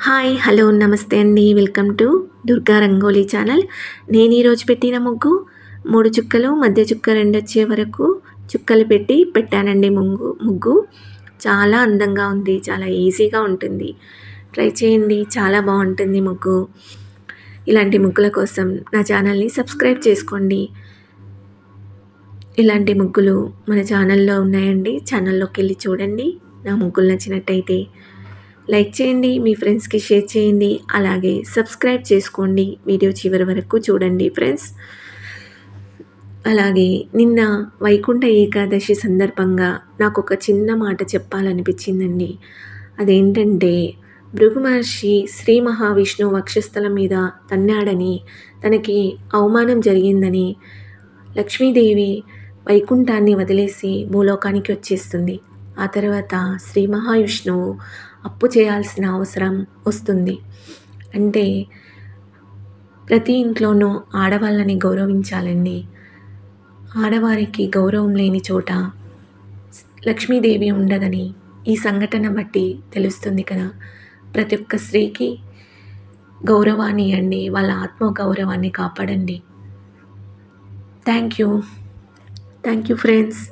Hi hello నమస్తే అండి. Welcome to Durga rangoli channel. నేను ఈరోజు పెట్టిన ముగ్గు 3 చుక్కలు మధ్య చుక్క 2 వచ్చే వరకు చుక్కలు పెట్టి పెట్టానండి. ముగ్గు చాలా అందంగా ఉంది. చాలా ఈజీగా ఉంటుంది. ట్రై చేయండి. చాలా బాగుంటుంది ముగ్గు. ఇలాంటి ముగ్గుల కోసం నా ఛానల్ని సబ్స్క్రైబ్ చేసుకోండి. ఇలాంటి ముగ్గులు మన ఛానల్లో ఉన్నాయండి. ఛానల్లోకి వెళ్ళి చూడండి. నా ముగ్గులు నచ్చినట్టయితే లైక్ చేయండి, మీ ఫ్రెండ్స్కి షేర్ చేయండి, అలాగే సబ్స్క్రైబ్ చేసుకోండి. వీడియో చివరి వరకు చూడండి ఫ్రెండ్స్. అలాగే నిన్న వైకుంఠ ఏకాదశి సందర్భంగా నాకు ఒక చిన్న మాట చెప్పాలనిపించిందండి. అదేంటంటే, భృగు మహర్షి శ్రీ మహావిష్ణువు వక్షస్థలం మీద తన్నాడని, తనకి అవమానం జరిగిందని లక్ష్మీదేవి వైకుంఠాన్ని వదిలేసి భూలోకానికి వచ్చేస్తుంది. ఆ తర్వాత శ్రీ మహావిష్ణువు అప్పు చేయాల్సిన అవసరం వస్తుంది. అంటే ప్రతి ఇంట్లోనూ ఆడవాళ్ళని గౌరవించాలండి. ఆడవారికి గౌరవం లేని చోట లక్ష్మీదేవి ఉండదని ఈ సంఘటన బట్టి తెలుస్తుంది కదా. ప్రతి ఒక్క స్త్రీకి గౌరవాన్ని ఇవ్వండి, వాళ్ళ ఆత్మగౌరవాన్ని కాపాడండి. Thank you friends.